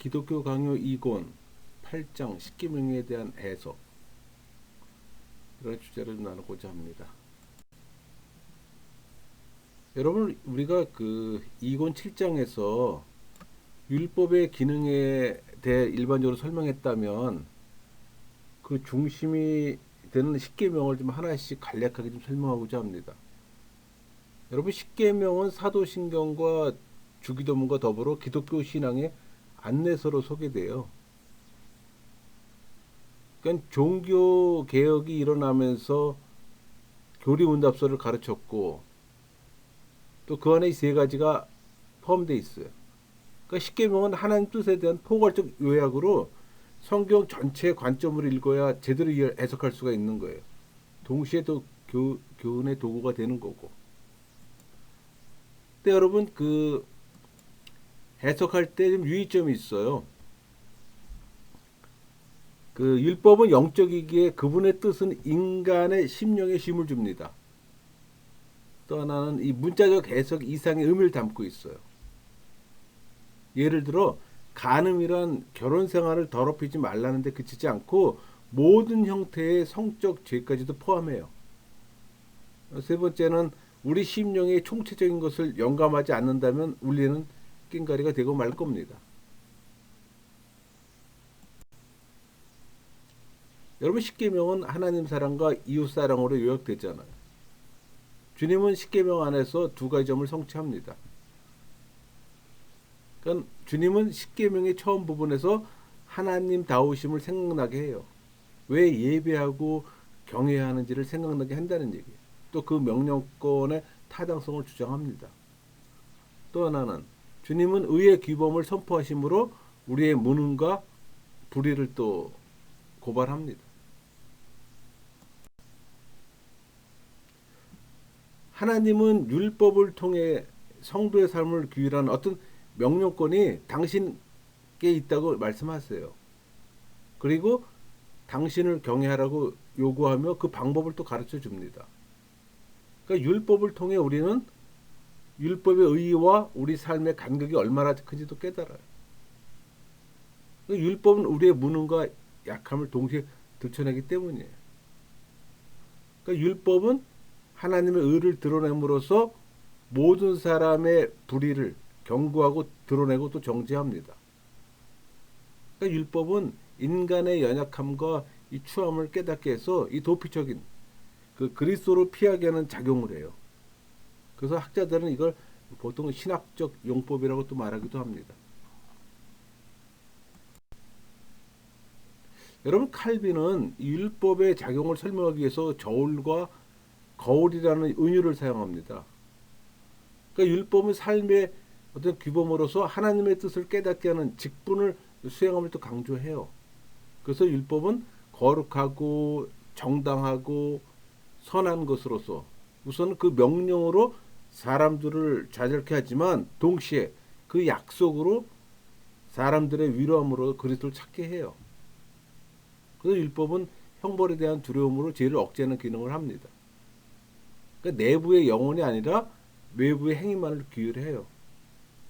기독교 강요 2권 8장 십계명에 대한 해석, 이런 주제를 나누고자 합니다. 여러분, 우리가 그 2권 7장에서 율법의 기능에 대해 일반적으로 설명했다면 그 중심이 되는 십계명을 좀 하나씩 간략하게 좀 설명하고자 합니다. 여러분, 십계명은 사도신경과 주기도문과 더불어 기독교 신앙의 안내서로 소개돼요. 그러니까 종교 개혁이 일어나면서 교리문답서를 가르쳤고, 또 그 안에 세 가지가 포함되어 있어요. 그러니까 십계명은 하나님 뜻에 대한 포괄적 요약으로 성경 전체의 관점으로 읽어야 제대로 해석할 수가 있는 거예요. 동시에 또 교훈의 도구가 되는 거고. 근데 여러분, 그 해석할 때 좀 유의점이 있어요. 그 율법은 영적이기에 그분의 뜻은 인간의 심령에 쉼을 줍니다. 또 하나는 이 문자적 해석 이상의 의미를 담고 있어요. 예를 들어 간음이란 결혼 생활을 더럽히지 말라는 데 그치지 않고 모든 형태의 성적 죄까지도 포함해요. 세 번째는 우리 심령의 총체적인 것을 영감하지 않는다면 우리는 낑가리가 되고 말 겁니다. 여러분, 십계명은 하나님 사랑과 이웃 사랑으로 요약되잖아요. 주님은 십계명 안에서 두 가지 점을 성취합니다. 그러니까 주님은 십계명의 처음 부분에서 하나님 다우심을 생각나게 해요. 왜 예배하고 경외해야 하는지를 생각나게 한다는 얘기예요. 또 그 명령권의 타당성을 주장합니다. 또 하나는 주님은 의의 규범을 선포하심으로 우리의 무능과 불의를 또 고발합니다. 하나님은 율법을 통해 성도의 삶을 규율하는 어떤 명령권이 당신께 있다고 말씀하세요. 그리고 당신을 경외하라고 요구하며 그 방법을 또 가르쳐 줍니다. 그러니까 율법을 통해 우리는 율법의 의의와 우리 삶의 간격이 얼마나 큰지도 깨달아요. 그러니까 율법은 우리의 무능과 약함을 동시에 들춰내기 때문이에요. 그러니까 율법은 하나님의 의를 드러냄으로써 모든 사람의 불의를 경고하고 드러내고 또 정죄합니다. 그러니까 율법은 인간의 연약함과 이 추함을 깨닫게 해서 이 도피적인 그 그리스도를 피하게 하는 작용을 해요. 그래서 학자들은 이걸 보통 신학적 용법이라고 또 말하기도 합니다. 여러분, 칼빈은 율법의 작용을 설명하기 위해서 저울과 거울이라는 은유를 사용합니다. 그러니까 율법은 삶의 어떤 규범으로서 하나님의 뜻을 깨닫게 하는 직분을 수행함을 또 강조해요. 그래서 율법은 거룩하고 정당하고 선한 것으로서 우선 그 명령으로 사람들을 좌절케 하지만 동시에 그 약속으로 사람들의 위로함으로 그리스도를 찾게 해요. 그래서 율법은 형벌에 대한 두려움으로 죄를 억제하는 기능을 합니다. 그러니까 내부의 영혼이 아니라 외부의 행위만을 규율해요.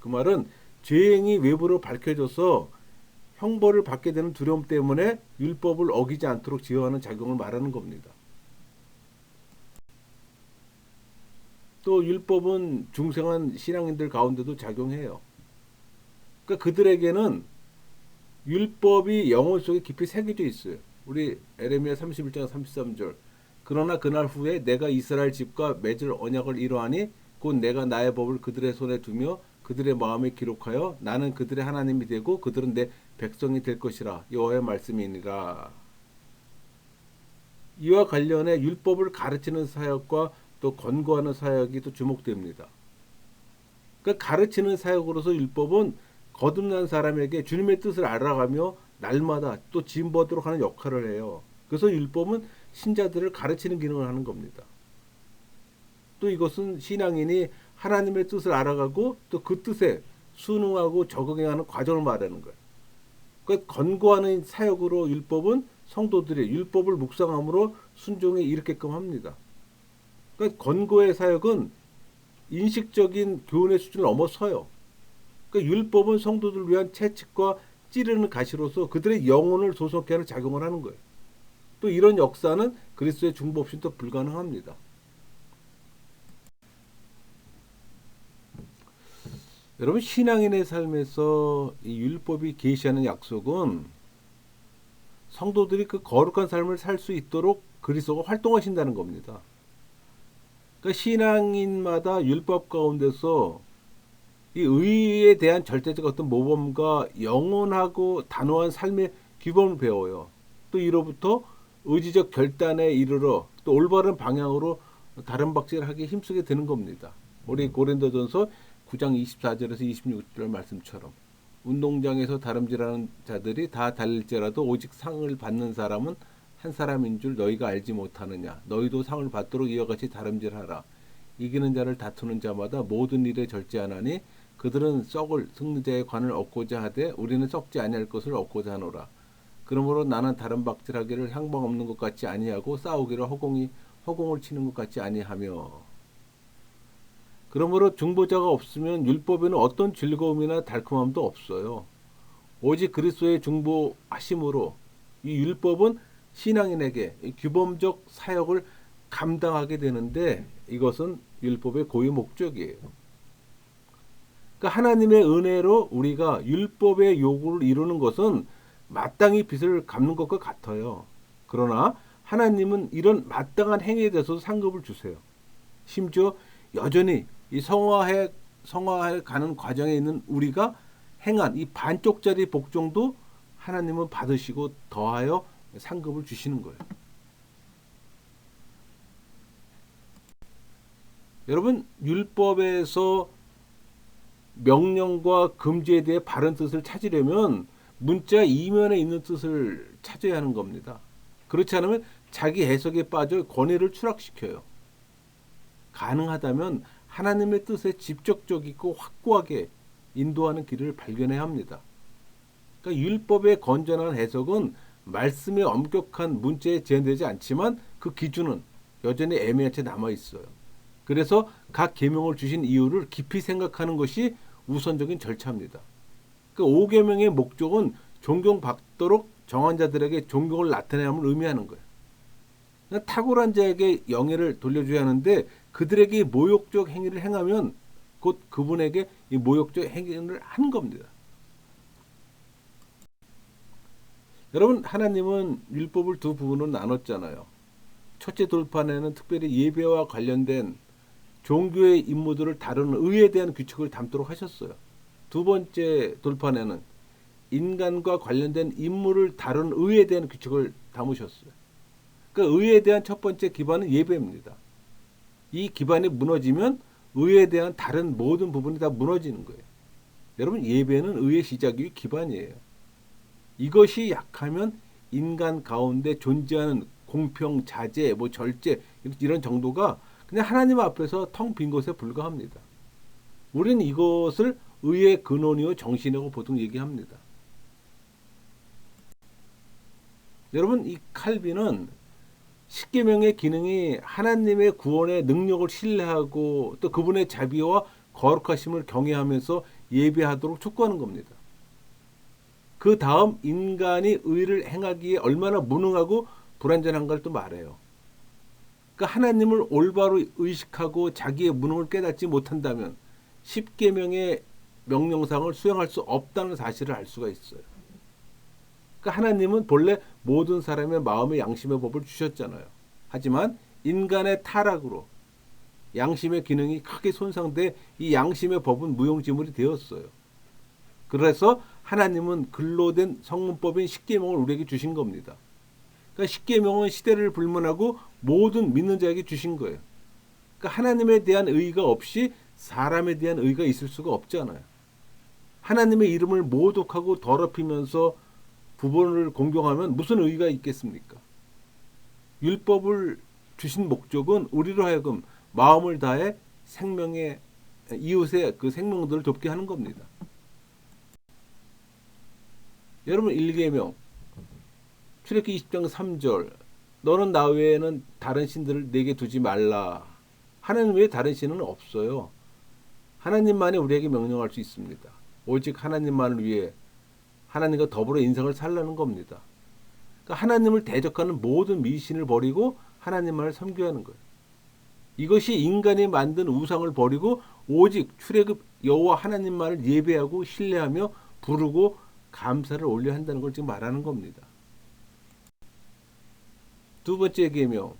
그 말은 죄행이 외부로 밝혀져서 형벌을 받게 되는 두려움 때문에 율법을 어기지 않도록 지어하는 작용을 말하는 겁니다. 또 율법은 중생한 신앙인들 가운데도 작용해요. 그러니까 그들에게는 율법이 영혼 속에 깊이 새겨져 있어요. 우리 에레미야 31장 33절. 그러나 그날 후에 내가 이스라엘 집과 맺을 언약을 이루하니 곧 내가 나의 법을 그들의 손에 두며 그들의 마음에 기록하여 나는 그들의 하나님이 되고 그들은 내 백성이 될 것이라. 여호와의 말씀이니라. 이와 관련해 율법을 가르치는 사역과 또 권고하는 사역이 또 주목됩니다. 그러니까 가르치는 사역으로서 율법은 거듭난 사람에게 주님의 뜻을 알아가며 날마다 또 지음받도록 하는 역할을 해요. 그래서 율법은 신자들을 가르치는 기능을 하는 겁니다. 또 이것은 신앙인이 하나님의 뜻을 알아가고 또 그 뜻에 순응하고 적응해가는 과정을 말하는 거예요. 그러니까 권고하는 사역으로 율법은 성도들이 율법을 묵상함으로 순종에 이르게끔 합니다. 그러니까 권고의 사역은 인식적인 교훈의 수준을 넘어서요. 그러니까 율법은 성도들을 위한 채찍과 찌르는 가시로서 그들의 영혼을 소속케 하는 작용을 하는 거예요. 또 이런 역사는 그리스도의 중보 없이는 또 불가능합니다. 여러분, 신앙인의 삶에서 이 율법이 계시하는 약속은 성도들이 그 거룩한 삶을 살 수 있도록 그리스도가 활동하신다는 겁니다. 그러니까 신앙인마다 율법 가운데서 이 의에 대한 절대적 어떤 모범과 영원하고 단호한 삶의 규범을 배워요. 또 이로부터 의지적 결단에 이르러 또 올바른 방향으로 다른 박질을 하기 힘쓰게 되는 겁니다. 우리 고린도전서 9장 24절에서 26절 말씀처럼 운동장에서 다름질하는 자들이 다 달릴지라도 오직 상을 받는 사람은 한 사람인 줄 너희가 알지 못하느냐. 너희도 상을 받도록 이와 같이 다름질하라. 이기는 자를 다투는 자마다 모든 일에 절제하나니 그들은 썩을 승리자의 관을 얻고자 하되 우리는 썩지 아니할 것을 얻고자 하노라. 그러므로 나는 다른 박질하기를 향방 없는 것 같이 아니하고 싸우기를 허공을 치는 것 같이 아니하며. 그러므로 중보자가 없으면 율법에는 어떤 즐거움이나 달콤함도 없어요. 오직 그리스도의 중보하심으로 이 율법은 신앙인에게 규범적 사역을 감당하게 되는데 이것은 율법의 고유 목적이에요. 그러니까 하나님의 은혜로 우리가 율법의 요구를 이루는 것은 마땅히 빚을 갚는 것과 같아요. 그러나 하나님은 이런 마땅한 행위에 대해서 상급을 주세요. 심지어 여전히 이 성화해 가는 과정에 있는 우리가 행한 이 반쪽짜리 복종도 하나님은 받으시고 더하여 상급을 주시는 거예요. 여러분, 율법에서 명령과 금지에 대해 바른 뜻을 찾으려면 문자 이면에 있는 뜻을 찾아야 하는 겁니다. 그렇지 않으면 자기 해석에 빠져 권위를 추락시켜요. 가능하다면 하나님의 뜻에 직접적이고 확고하게 인도하는 길을 발견해야 합니다. 그러니까 율법의 건전한 해석은 말씀의 엄격한 문자에 제한되지 않지만 그 기준은 여전히 애매한 채 남아 있어요. 그래서 각 계명을 주신 이유를 깊이 생각하는 것이 우선적인 절차입니다. 그 5계명의 목적은 존경받도록 정한 자들에게 존경을 나타내함을 의미하는 거예요. 그러니까 탁월한 자에게 영예를 돌려줘야 하는데 그들에게 모욕적 행위를 행하면 곧 그분에게 이 모욕적 행위를 한 겁니다. 여러분, 하나님은 율법을 두 부분으로 나눴잖아요. 첫째 돌판에는 특별히 예배와 관련된 종교의 임무들을 다루는 의에 대한 규칙을 담도록 하셨어요. 두 번째 돌판에는 인간과 관련된 임무를 다루는 의에 대한 규칙을 담으셨어요. 그러니까 의에 대한 첫 번째 기반은 예배입니다. 이 기반이 무너지면 의에 대한 다른 모든 부분이 다 무너지는 거예요. 여러분, 예배는 의의 시작이 기반이에요. 이것이 약하면 인간 가운데 존재하는 공평, 자제, 절제 이런 정도가 그냥 하나님 앞에서 텅 빈 것에 불과합니다. 우리는 이것을 의의 근원이요 정신이라고 보통 얘기합니다. 여러분, 이 칼빈은 십계명의 기능이 하나님의 구원의 능력을 신뢰하고 또 그분의 자비와 거룩하심을 경외하면서 예배하도록 촉구하는 겁니다. 그 다음 인간이 의를 행하기에 얼마나 무능하고 불완전한가를 또 말해요. 그러니까 하나님을 올바로 의식하고 자기의 무능을 깨닫지 못한다면 십계명의 명령상을 수행할 수 없다는 사실을 알 수가 있어요. 그러니까 하나님은 본래 모든 사람의 마음의 양심의 법을 주셨잖아요. 하지만 인간의 타락으로 양심의 기능이 크게 손상돼 이 양심의 법은 무용지물이 되었어요. 그래서 하나님은 글로 된 성문법인 십계명을 우리에게 주신 겁니다. 그러니까 십계명은 시대를 불문하고 모든 믿는 자에게 주신 거예요. 그러니까 하나님에 대한 의의가 없이 사람에 대한 의의가 있을 수가 없잖아요. 하나님의 이름을 모독하고 더럽히면서 부분을 공경하면 무슨 의의가 있겠습니까? 율법을 주신 목적은 우리로 하여금 마음을 다해 생명의 이웃의 그 생명들을 돕게 하는 겁니다. 여러분, 1계명 출애굽기 20장 3절 너는 나 외에는 다른 신들을 내게 두지 말라. 하나님 외에 다른 신은 없어요. 하나님만이 우리에게 명령할 수 있습니다. 오직 하나님만을 위해 하나님과 더불어 인생을 살라는 겁니다. 그러니까 하나님을 대적하는 모든 미신을 버리고 하나님만을 섬겨야 하는 거예요. 이것이 인간이 만든 우상을 버리고 오직 출애굽 여호와 하나님만을 예배하고 신뢰하며 부르고 감사를 올려야 한다는 걸 지금 말하는 겁니다. 두 번째 계명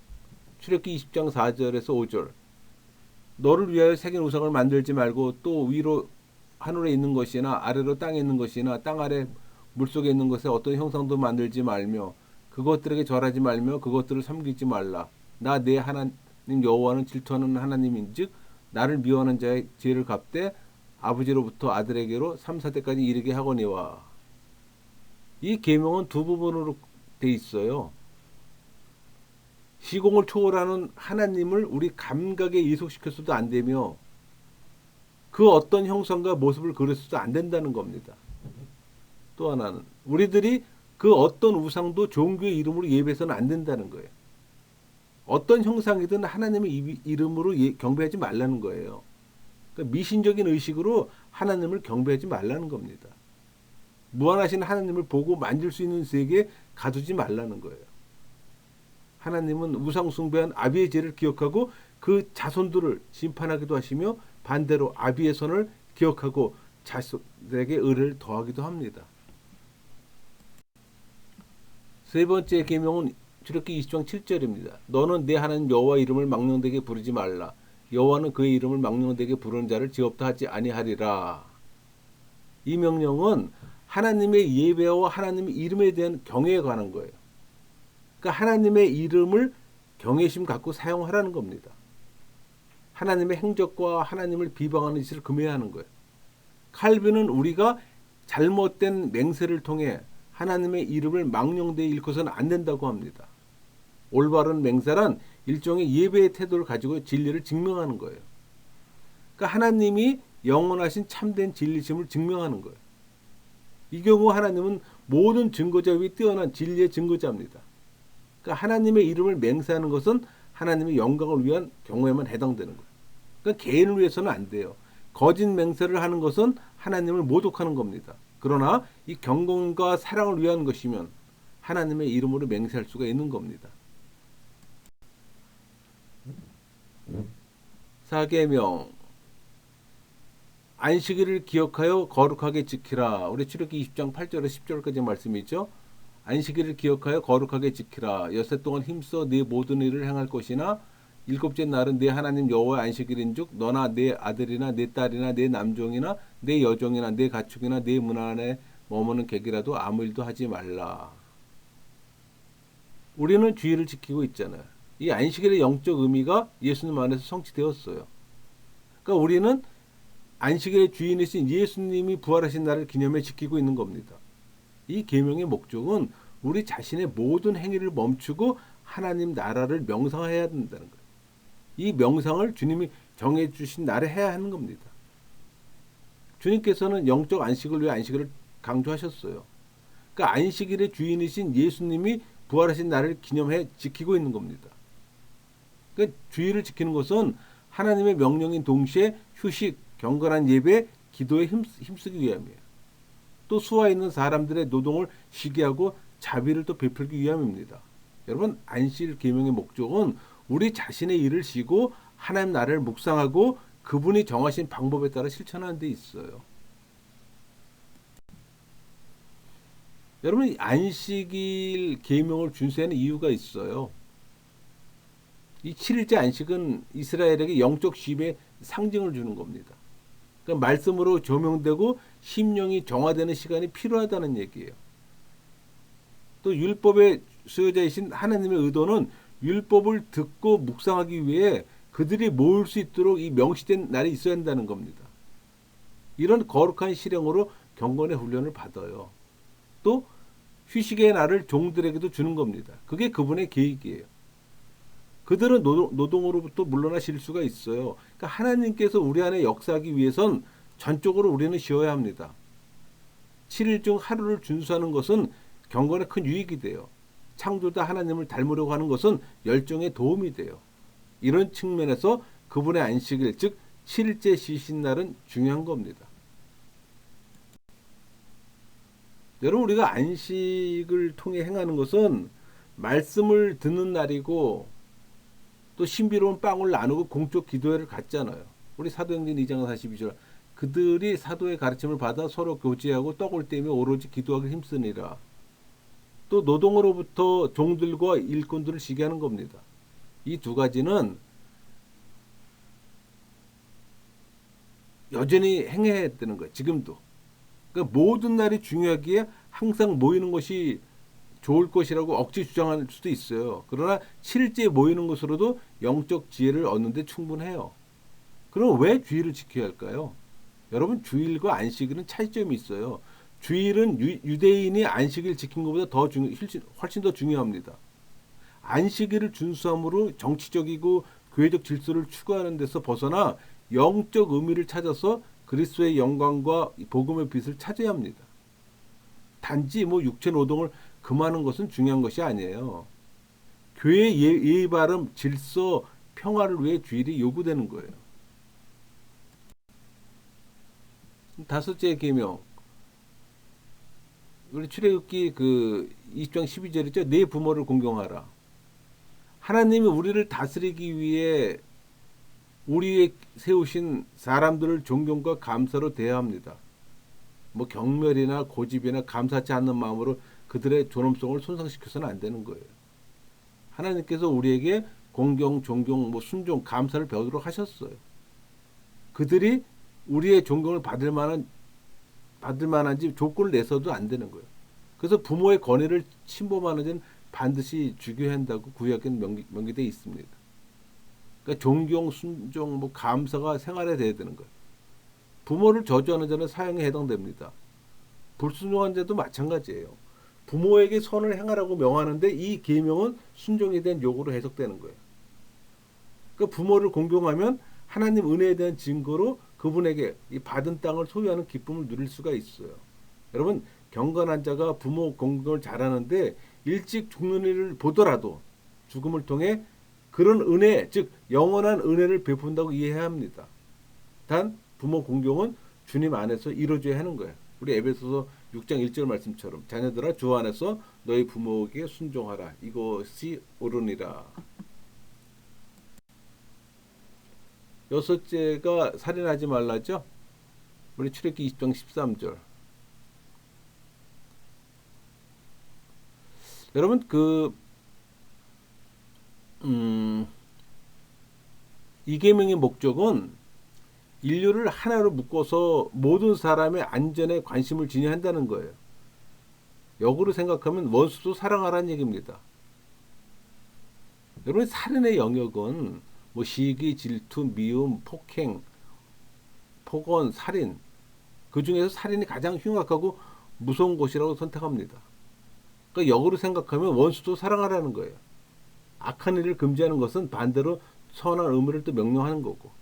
출애굽기 20장 4절에서 5절 너를 위하여 새긴 우상을 만들지 말고 또 위로 하늘에 있는 것이나 아래로 땅에 있는 것이나 땅 아래 물속에 있는 것에 어떤 형상도 만들지 말며 그것들에게 절하지 말며 그것들을 섬기지 말라. 나 내 하나님 여호와는 질투하는 하나님인즉 나를 미워하는 자의 죄를 갚되 아버지로부터 아들에게로 3, 4대까지 이르게 하거니와. 이 계명은 두 부분으로 돼 있어요. 시공을 초월하는 하나님을 우리 감각에 이속시켜서도 안 되며 그 어떤 형상과 모습을 그려서도 안 된다는 겁니다. 또 하나는 우리들이 그 어떤 우상도 종교의 이름으로 예배해서는 안 된다는 거예요. 어떤 형상이든 하나님의 이름으로 경배하지 말라는 거예요. 그러니까 미신적인 의식으로 하나님을 경배하지 말라는 겁니다. 무한하신 하나님을 보고 만질 수 있는 세계에 가두지 말라는 거예요. 하나님은 우상 숭배한 아비의 죄를 기억하고 그 자손들을 심판하기도 하시며 반대로 아비의 손을 기억하고 자손에게 의를 더하기도 합니다. 세 번째 계명은 출애굽기 20장 7절입니다. 너는 내 하나님 여호와 이름을 망령되게 부르지 말라. 여호와는 그의 이름을 망령되게 부르는 자를 지없다 하지 아니하리라. 이 명령은 하나님의 예배와 하나님의 이름에 대한 경외에 관한 거예요. 그러니까 하나님의 이름을 경외심 갖고 사용하라는 겁니다. 하나님의 행적과 하나님을 비방하는 짓을 금해야 하는 거예요. 칼빈은 우리가 잘못된 맹세를 통해 하나님의 이름을 망령되이 일궈서는 안 된다고 합니다. 올바른 맹세란 일종의 예배의 태도를 가지고 진리를 증명하는 거예요. 그러니까 하나님이 영원하신 참된 진리심을 증명하는 거예요. 이 경우 하나님은 모든 증거자 위에 뛰어난 진리의 증거자입니다. 그러니까 하나님의 이름을 맹세하는 것은 하나님의 영광을 위한 경우에만 해당되는 거예요. 그러니까 개인을 위해서는 안 돼요. 거짓 맹세를 하는 것은 하나님을 모독하는 겁니다. 그러나 이 경건과 사랑을 위한 것이면 하나님의 이름으로 맹세할 수가 있는 겁니다. 4계명 안식일을 기억하여 거룩하게 지키라. 우리 출애굽기 20장 8절에서 10절까지 말씀이죠. 안식일을 기억하여 거룩하게 지키라. 여섯 동안 힘써 네 모든 일을 행할 것이나 일곱째 날은 네 하나님 여호와의 안식일인즉 너나 네 아들이나 네 딸이나 네 남종이나 네 여종이나 네 가축이나 네 문 안에 머무는 객이라도 아무 일도 하지 말라. 우리는 주일을 지키고 있잖아요. 이 안식일의 영적 의미가 예수님 안에서 성취되었어요. 그러니까 우리는 안식일의 주인이신 예수님이 부활하신 날을 기념해 지키고 있는 겁니다. 이 계명의 목적은 우리 자신의 모든 행위를 멈추고 하나님 나라를 명상해야 된다는 거예요. 이 명상을 주님이 정해주신 날에 해야 하는 겁니다. 주님께서는 영적 안식을 위해 안식일을 강조하셨어요. 그러니까 안식일의 주인이신 예수님이 부활하신 날을 기념해 지키고 있는 겁니다. 그러니까 주일을 지키는 것은 하나님의 명령인 동시에 휴식, 경건한 예배, 기도에 힘쓰기 위함이에요. 또 수와 있는 사람들의 노동을 쉬게 하고 자비를 또 베풀기 위함입니다. 여러분, 안식 계명의 목적은 우리 자신의 일을 쉬고 하나님 나라를 묵상하고 그분이 정하신 방법에 따라 실천하는 데 있어요. 여러분, 안식일 계명을 준수하는 이유가 있어요. 이 7일째 안식은 이스라엘에게 영적 쉼의 상징을 주는 겁니다. 그러니까 말씀으로 조명되고 심령이 정화되는 시간이 필요하다는 얘기예요. 또 율법의 수요자이신 하나님의 의도는 율법을 듣고 묵상하기 위해 그들이 모일 수 있도록 이 명시된 날이 있어야 한다는 겁니다. 이런 거룩한 실행으로 경건의 훈련을 받아요. 또 휴식의 날을 종들에게도 주는 겁니다. 그게 그분의 계획이에요. 그들은 노동으로부터 물러나실 수가 있어요. 그러니까 하나님께서 우리 안에 역사하기 위해선 전적으로 우리는 쉬어야 합니다. 7일 중 하루를 준수하는 것은 경건에 큰 유익이 돼요. 창조자 하나님을 닮으려고 하는 것은 열정에 도움이 돼요. 이런 측면에서 그분의 안식일, 즉 7일째 쉬신 날은 중요한 겁니다. 여러분 우리가 안식을 통해 행하는 것은 말씀을 듣는 날이고 또 신비로운 빵을 나누고 공적 기도회를 갖잖아요. 우리 사도행전 2장 42절 그들이 사도의 가르침을 받아 서로 교제하고 떡을 떼며 오로지 기도하기 힘쓰니라. 또 노동으로부터 종들과 일꾼들을 쉬게 하는 겁니다. 이 두 가지는 여전히 행해야 되는 거예요. 지금도. 그러니까 모든 날이 중요하기에 항상 모이는 것이 좋을 것이라고 억지 주장할 수도 있어요. 그러나 실제 모이는 것으로도 영적 지혜를 얻는데 충분해요. 그럼 왜 주일을 지켜야 할까요? 여러분 주일과 안식일은 차이점이 있어요. 주일은 유대인이 안식일 지킨 것보다 훨씬 더 중요합니다. 안식일을 준수함으로 정치적이고 교회적 질서를 추구하는 데서 벗어나 영적 의미를 찾아서 그리스도의 영광과 복음의 빛을 찾아야 합니다. 단지 뭐 육체 노동을 금하는 것은 중요한 것이 아니에요. 교회의 예의 바름, 질서, 평화를 위해 주일이 요구되는 거예요. 다섯째 계명. 우리 출애굽기 그 20장 12절이죠. 네 부모를 공경하라. 하나님이 우리를 다스리기 위해 우리에 세우신 사람들을 존경과 감사로 대해야 합니다. 뭐 경멸이나 고집이나 감사치 않는 마음으로 그들의 존엄성을 손상시켜서는 안 되는 거예요. 하나님께서 우리에게 공경, 존경, 뭐 순종, 감사를 배우도록 하셨어요. 그들이 우리의 존경을 받을 만한지 조건을 내서도 안 되는 거예요. 그래서 부모의 권위를 침범하는 자는 반드시 죽여야 한다고 구약에는 명기되어 있습니다. 그러니까 존경, 순종, 뭐 감사가 생활에 돼야 되는 거예요. 부모를 저주하는 자는 사형에 해당됩니다. 불순종한 자도 마찬가지예요. 부모에게 선을 행하라고 명하는데 이 계명은 순종에 대한 요구로 해석되는 거예요. 그러니까 부모를 공경하면 하나님 은혜에 대한 증거로 그분에게 이 받은 땅을 소유하는 기쁨을 누릴 수가 있어요. 여러분 경건한 자가 부모 공경을 잘하는데 일찍 죽는 일을 보더라도 죽음을 통해 그런 은혜, 즉 영원한 은혜를 베푼다고 이해해야 합니다. 단 부모 공경은 주님 안에서 이루어져야 하는 거예요. 우리 에베소서 6장 1절 말씀처럼 자녀들아 주 안에서 너희 부모에게 순종하라. 이것이 옳으니라. 여섯째가 살인하지 말라죠. 우리 출애굽기 20장 13절. 여러분 이 계명의 목적은 인류를 하나로 묶어서 모든 사람의 안전에 관심을 지녀야 한다는 거예요. 역으로 생각하면 원수도 사랑하라는 얘기입니다. 여러분 살인의 영역은 뭐 시기, 질투, 미움, 폭행, 폭언, 살인 그 중에서 살인이 가장 흉악하고 무서운 것이라고 선택합니다. 그러니까 역으로 생각하면 원수도 사랑하라는 거예요. 악한 일을 금지하는 것은 반대로 선한 의무를 또 명령하는 거고.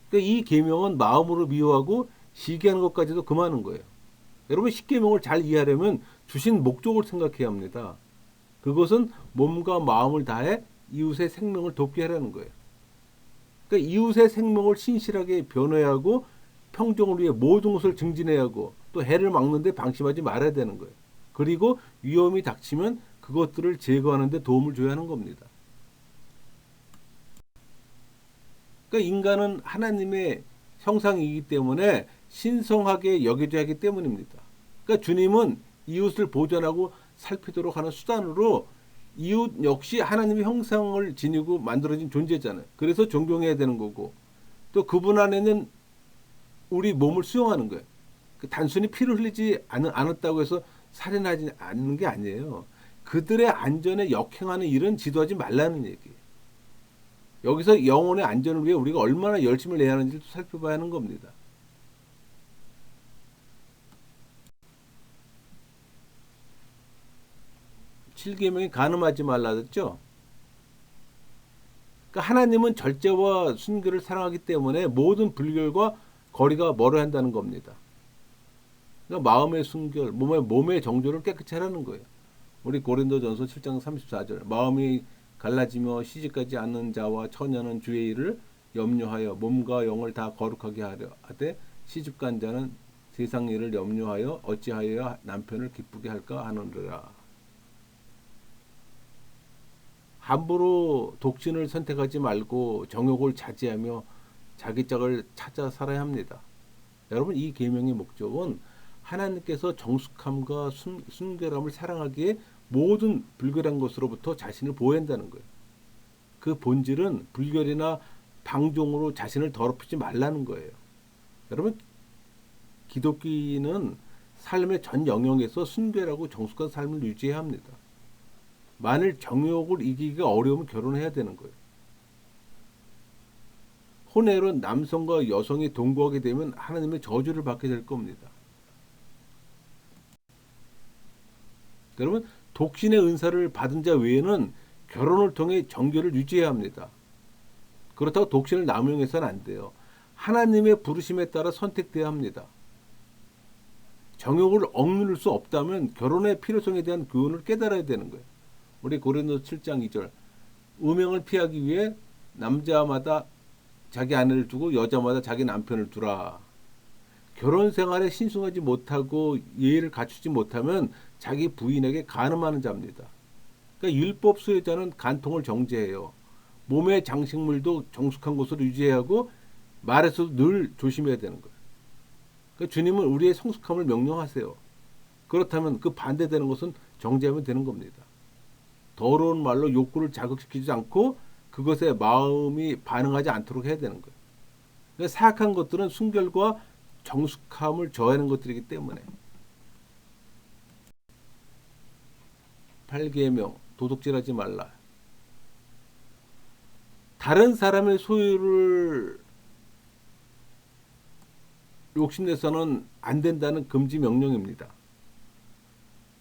그러니까 이 계명은 마음으로 미워하고 시기하는 것까지도 금하는 거예요. 여러분 십계명을 잘 이해하려면 주신 목적을 생각해야 합니다. 그것은 몸과 마음을 다해 이웃의 생명을 돕게 하라는 거예요. 그러니까 이웃의 생명을 신실하게 변호해야 하고 평정을 위해 모든 것을 증진해야 하고 또 해를 막는 데 방심하지 말아야 되는 거예요. 그리고 위험이 닥치면 그것들을 제거하는 데 도움을 줘야 하는 겁니다. 그러니까 인간은 하나님의 형상이기 때문에 신성하게 여겨져야 하기 때문입니다. 그러니까 주님은 이웃을 보존하고 살피도록 하는 수단으로 이웃 역시 하나님의 형상을 지니고 만들어진 존재잖아요. 그래서 존경해야 되는 거고 또 그분 안에는 우리 몸을 수용하는 거예요. 단순히 피를 흘리지 않았다고 해서 살인하지 않는 게 아니에요. 그들의 안전에 역행하는 일은 지도하지 말라는 얘기예요. 여기서 영혼의 안전을 위해 우리가 얼마나 열심을 내야 하는지를 살펴봐야 하는 겁니다. 칠계명이 간음하지 말라 했죠. 그러니까 하나님은 절제와 순결을 사랑하기 때문에 모든 불결과 거리가 멀어야 한다는 겁니다. 그러니까 마음의 순결, 몸의 정조를 깨끗이 하라는 거예요. 우리 고린도전서 7장 34절 마음이 갈라지며 시집가지 않는 자와 처녀는 주의 일을 염려하여 몸과 영을 다 거룩하게 하려 하되 시집간 자는 세상 일을 염려하여 어찌하여야 남편을 기쁘게 할까 하느니라. 함부로 독신을 선택하지 말고 정욕을 자제하며 자기 짝을 찾아 살아야 합니다. 여러분, 이 계명의 목적은 하나님께서 정숙함과 순결함을 사랑하기에 모든 불결한 것으로부터 자신을 보호한다는 거예요. 그 본질은 불결이나 방종으로 자신을 더럽히지 말라는 거예요. 여러분, 기독교인은 삶의 전 영역에서 순결하고 정숙한 삶을 유지해야 합니다. 만일 정욕을 이기기가 어려우면 결혼해야 되는 거예요. 혼외로 남성과 여성이 동거하게 되면 하나님의 저주를 받게 될 겁니다. 여러분, 독신의 은사를 받은 자 외에는 결혼을 통해 정결을 유지해야 합니다. 그렇다고 독신을 남용해서는 안 돼요. 하나님의 부르심에 따라 선택돼야 합니다. 정욕을 억누를 수 없다면 결혼의 필요성에 대한 교훈을 깨달아야 되는 거예요. 우리 고린도서 7장 2절, 음행을 피하기 위해 남자마다 자기 아내를 두고 여자마다 자기 남편을 두라. 결혼 생활에 신중하지 못하고 예의를 갖추지 못하면 자기 부인에게 간음하는 자입니다. 그러니까 율법 수혜자는 간통을 정죄해요. 몸의 장식물도 정숙한 곳으로 유지해야 하고 말에서도 늘 조심해야 되는 거예요. 그러니까 주님은 우리의 성숙함을 명령하세요. 그렇다면 그 반대되는 것은 정죄하면 되는 겁니다. 더러운 말로 욕구를 자극시키지 않고 그것에 마음이 반응하지 않도록 해야 되는 거예요. 그러니까 사악한 것들은 순결과 정숙함을 저해하는 것들이기 때문에. 8계명, 도둑질하지 말라. 다른 사람의 소유를 욕심내서는 안 된다는 금지 명령입니다.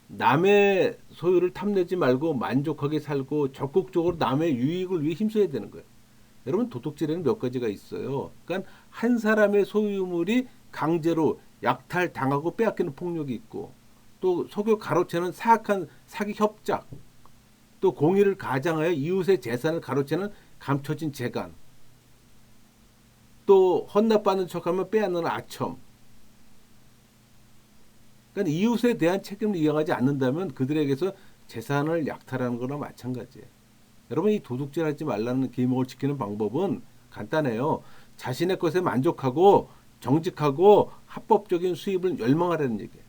남의 소유를 탐내지 말고 만족하게 살고 적극적으로 남의 유익을 위해 힘써야 되는 거예요. 여러분, 도둑질에는 몇 가지가 있어요. 그러니까 한 사람의 소유물이 강제로 약탈당하고 빼앗기는 폭력이 있고, 또 속여 가로채는 사악한 사기 협작, 또 공의를 가장하여 이웃의 재산을 가로채는 감춰진 재간, 또 헌납받는 척하면 빼앗는 아첨. 그러니까 이웃에 대한 책임을 이행하지 않는다면 그들에게서 재산을 약탈하는 거나 마찬가지예요. 여러분, 이 도둑질하지 말라는 계명을 지키는 방법은 간단해요. 자신의 것에 만족하고 정직하고 합법적인 수입을 열망하라는 얘기예요.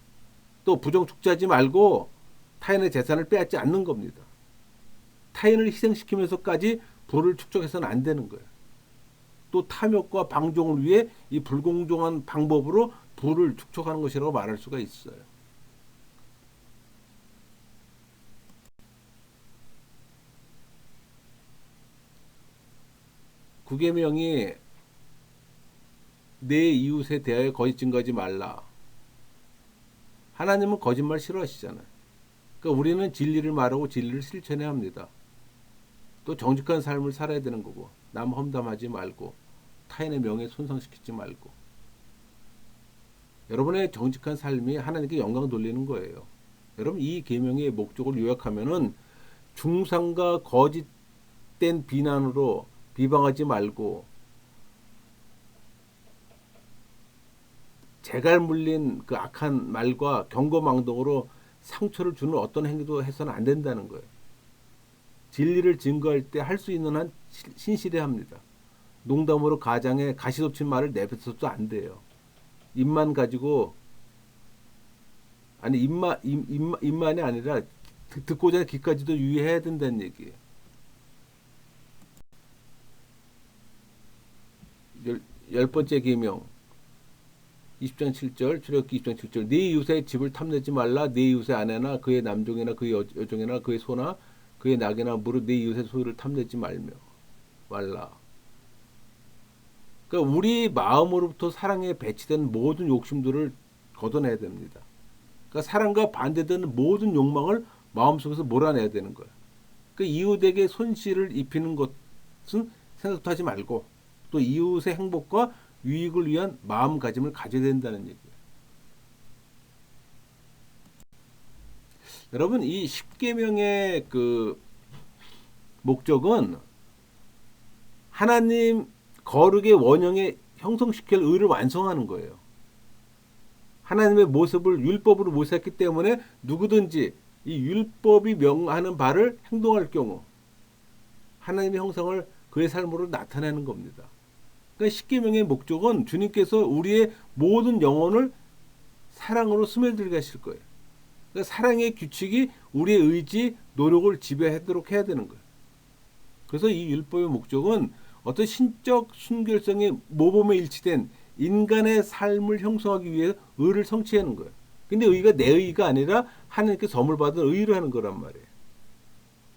또 부정축제하지 말고 타인의 재산을 빼앗지 않는 겁니다. 타인을 희생시키면서까지 부를 축적해서는 안 되는 거예요. 또 탐욕과 방종을 위해 이 불공정한 방법으로 부를 축적하는 것이라고 말할 수가 있어요. 구계명이 내 이웃에 대하여 거짓 증거하지 말라. 하나님은 거짓말 싫어하시잖아요. 그러니까 우리는 진리를 말하고 진리를 실천해야 합니다. 또 정직한 삶을 살아야 되는 거고, 남 험담하지 말고 타인의 명예 손상시키지 말고. 여러분의 정직한 삶이 하나님께 영광 돌리는 거예요. 여러분, 이 계명의 목적을 요약하면은 중상과 거짓된 비난으로 비방하지 말고 재갈 물린 그 악한 말과 경거망동으로 상처를 주는 어떤 행위도 해서는 안 된다는 거예요. 진리를 증거할 때 할 수 있는 한 신실해야 합니다. 농담으로 가장에 가시돋친 말을 내뱉어도 안 돼요. 입만 가지고, 아니 입만이 아니라 듣고자 하는 귀까지도 유의해야 된다는 얘기예요. 열 번째 계명 20장 7절, 출애굽기 20장 7절. 네 이웃의 집을 탐내지 말라. 네 이웃의 아내나 그의 남종이나 그의 여종이나 그의 소나 그의 낙이나 무릇 네 이웃의 소유를 탐내지 말라. 그러니까 우리 마음으로부터 사랑에 배치된 모든 욕심들을 걷어내야 됩니다. 그러니까 사랑과 반대되는 모든 욕망을 마음속에서 몰아내야 되는 거예요. 그러니까 이웃에게 손실을 입히는 것은 생각도 하지 말고 또 이웃의 행복과 유익을 위한 마음가짐을 가져야 된다는 얘기예요. 여러분, 이 10계명의 그 목적은 하나님 거룩의 원형에 형성시킬 의를 완성하는 거예요. 하나님의 모습을 율법으로 모색했기 때문에 누구든지 이 율법이 명하는 바를 행동할 경우 하나님의 형상을 그의 삶으로 나타내는 겁니다. 그러니까 십계명의 목적은 주님께서 우리의 모든 영혼을 사랑으로 스며들게 하실 거예요. 그러니까 사랑의 규칙이 우리의 의지, 노력을 지배하도록 해야 되는 거예요. 그래서 이 율법의 목적은 어떤 신적 순결성의 모범에 일치된 인간의 삶을 형성하기 위해 의를 성취하는 거예요. 근데 의가 내 의가 아니라 하나님께 선물 받은 의를 하는 거란 말이에요.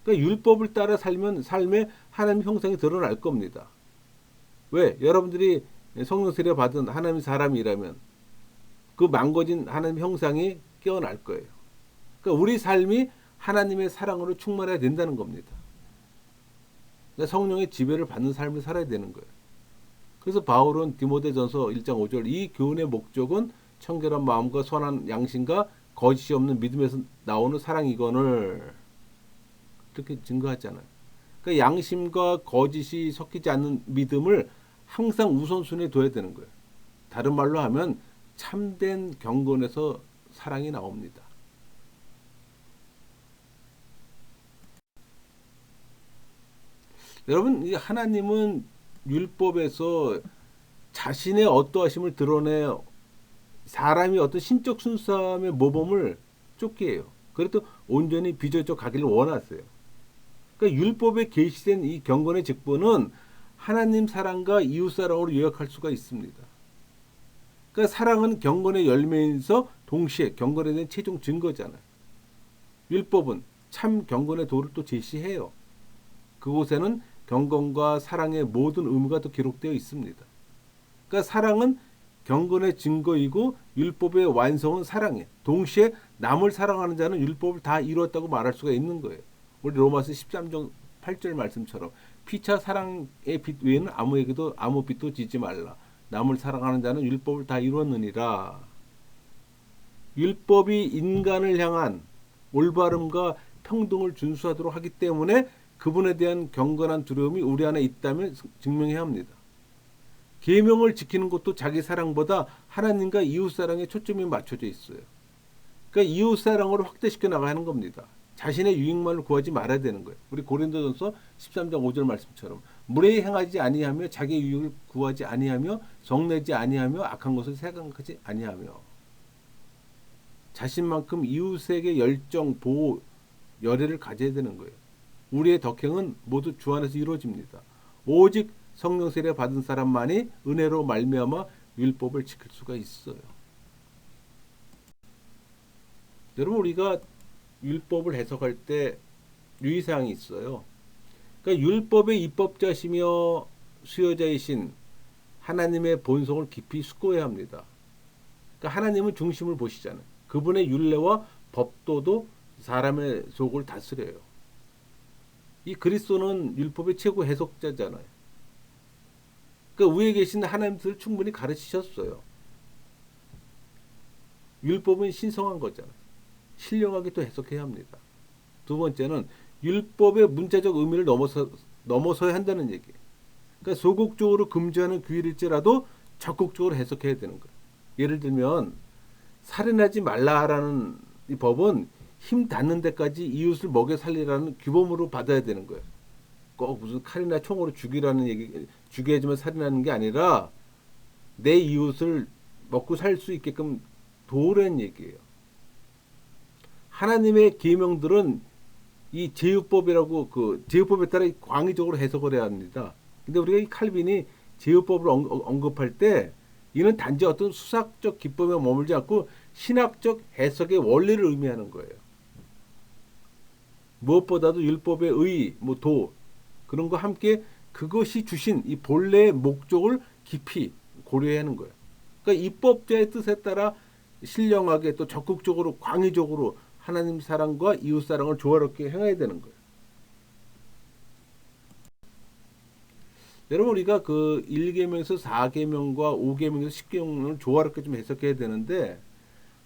그러니까 율법을 따라 살면 삶의 하나님 형상이 드러날 겁니다. 왜? 여러분들이 성령 세례 받은 하나님 사람이라면 그 망가진 하나님 형상이 깨어날 거예요. 그러니까 우리 삶이 하나님의 사랑으로 충만해야 된다는 겁니다. 그러니까 성령의 지배를 받는 삶을 살아야 되는 거예요. 그래서 바울은 디모데전서 1장 5절 이 교훈의 목적은 청결한 마음과 선한 양심과 거짓이 없는 믿음에서 나오는 사랑이거늘 이렇게 증거하잖아요. 그러니까 양심과 거짓이 섞이지 않는 믿음을 항상 우선순위에 둬야 되는 거예요. 다른 말로 하면 참된 경건에서 사랑이 나옵니다. 여러분, 하나님은 율법에서 자신의 어떠하심을 드러내 사람이 어떤 신적 순수함의 모범을 쫓게 해요. 그래도 온전히 빚어져 가기를 원하세요. 그러니까 율법에 계시된 이 경건의 직분은 하나님 사랑과 이웃 사랑으로 요약할 수가 있습니다. 그러니까 사랑은 경건의 열매에서 동시에 경건에 대한 최종 증거잖아요. 율법은 참 경건의 도를 또 제시해요. 그곳에는 경건과 사랑의 모든 의무가 또 기록되어 있습니다. 그러니까 사랑은 경건의 증거이고 율법의 완성은 사랑이에요. 동시에 남을 사랑하는 자는 율법을 다 이루었다고 말할 수가 있는 거예요. 우리 로마서 13장 8절 말씀처럼 피차 사랑의 빛 외에는 아무에게도 아무 빛도 지지 말라. 남을 사랑하는 자는 율법을 다 이루었느니라. 율법이 인간을 향한 올바름과 평등을 준수하도록 하기 때문에 그분에 대한 경건한 두려움이 우리 안에 있다면 증명해야 합니다. 계명을 지키는 것도 자기 사랑보다 하나님과 이웃 사랑에 초점이 맞춰져 있어요. 그러니까 이웃 사랑으로 확대시켜 나가야 하는 겁니다. 자신의 유익만을 구하지 말아야 되는 거예요. 우리 고린도전서 13장 5절 말씀처럼 무례히 행하지 아니하며 자기 유익을 구하지 아니하며 성내지 아니하며 악한 것을 생각하지 아니하며 자신만큼 이웃에게 열정, 보호, 열애를 가져야 되는 거예요. 우리의 덕행은 모두 주 안에서 이루어집니다. 오직 성령 세례 받은 사람만이 은혜로 말미암아 율법을 지킬 수가 있어요. 여러분, 우리가 율법을 해석할 때 유의사항이 있어요. 그러니까 율법의 입법자시며 수여자이신 하나님의 본성을 깊이 숙고해야 합니다. 그러니까 하나님은 중심을 보시잖아요. 그분의 율례와 법도도 사람의 속을 다스려요. 이 그리스도는 율법의 최고 해석자잖아요. 그러니까 위에 계신 하나님을 충분히 가르치셨어요. 율법은 신성한 거잖아요. 신령하게 또 해석해야 합니다. 두 번째는 율법의 문자적 의미를 넘어서야 한다는 얘기예요. 그러니까 소극적으로 금지하는 규율일지라도 적극적으로 해석해야 되는 거예요. 예를 들면 살인하지 말라라는 이 법은 힘 닿는 데까지 이웃을 먹여 살리라는 규범으로 받아야 되는 거예요. 꼭 무슨 칼이나 총으로 죽이라는 얘기, 죽여야지만 살인하는 게 아니라 내 이웃을 먹고 살 수 있게끔 도우라는 얘기예요. 하나님의 계명들은 이 제휴법이라고 그 제휴법에 따라 광의적으로 해석을 해야 합니다. 근데 우리가 이 칼빈이 제휴법을 언급할 때 이는 단지 어떤 수학적 기법에 머물지 않고 신학적 해석의 원리를 의미하는 거예요. 무엇보다도 율법의 의, 도 그런 거 함께 그것이 주신 이 본래의 목적을 깊이 고려해야 하는 거예요. 그러니까 입법자의 뜻에 따라 신령하게 또 적극적으로 광의적으로 하나님 사랑과 이웃 사랑을 조화롭게 행해야 되는 거예요. 여러분, 우리가 그 1계명에서 4계명과 5계명에서 10계명을 조화롭게 좀 해석해야 되는데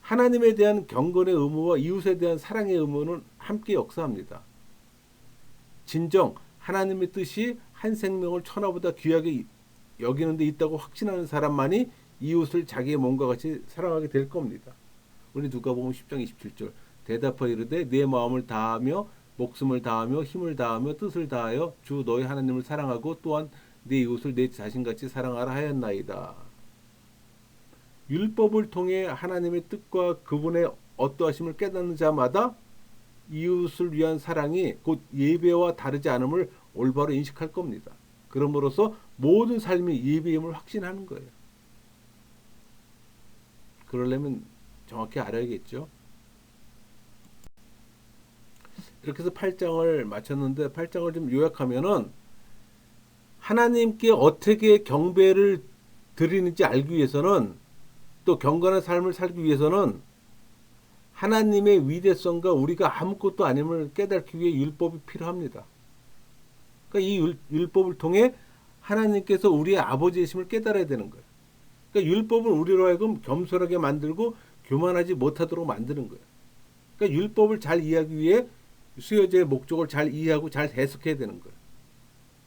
하나님에 대한 경건의 의무와 이웃에 대한 사랑의 의무는 함께 역사합니다. 진정 하나님의 뜻이 한 생명을 천하보다 귀하게 여기는 데 있다고 확신하는 사람만이 이웃을 자기의 몸과 같이 사랑하게 될 겁니다. 우리 누가복음 10장 27절 대답하여 이르되 내 마음을 다하며 목숨을 다하며 힘을 다하며 뜻을 다하여 주 너희 하나님을 사랑하고 또한 내 이웃을 내 자신같이 사랑하라 하였나이다. 율법을 통해 하나님의 뜻과 그분의 어떠하심을 깨닫는 자마다 이웃을 위한 사랑이 곧 예배와 다르지 않음을 올바로 인식할 겁니다. 그러므로써 모든 삶이 예배임을 확신하는 거예요. 그러려면 정확히 알아야겠죠. 이렇게 해서 8장을 마쳤는데 8장을 좀 요약하면은 하나님께 어떻게 경배를 드리는지 알기 위해서는 또 경건한 삶을 살기 위해서는 하나님의 위대성과 우리가 아무것도 아님을 깨닫기 위해 율법이 필요합니다. 그러니까 이 율법을 통해 하나님께서 우리의 아버지이심을 깨달아야 되는 거예요. 그러니까 율법을 우리로 하여금 겸손하게 만들고 교만하지 못하도록 만드는 거예요. 그러니까 율법을 잘 이해하기 위해 수요제의 목적을 잘 이해하고 잘 해석해야 되는 거예요.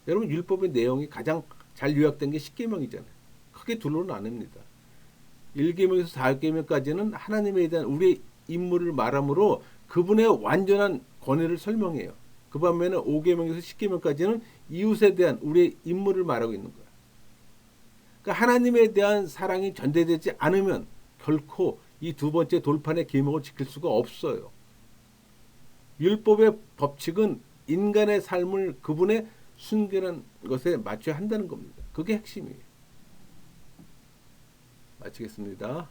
여러분 율법의 내용이 가장 잘 요약된 게 10계명이잖아요. 크게 둘로 나뉩니다. 1계명에서 4계명까지는 하나님에 대한 우리의 임무를 말하므로 그분의 완전한 권위를 설명해요. 그 반면에 5계명에서 10계명까지는 이웃에 대한 우리의 임무를 말하고 있는 거예요. 그러니까 하나님에 대한 사랑이 전제되지 않으면 결코 이 두 번째 돌판의 계명을 지킬 수가 없어요. 율법의 법칙은 인간의 삶을 그분의 순결한 것에 맞춰야 한다는 겁니다. 그게 핵심이에요. 마치겠습니다.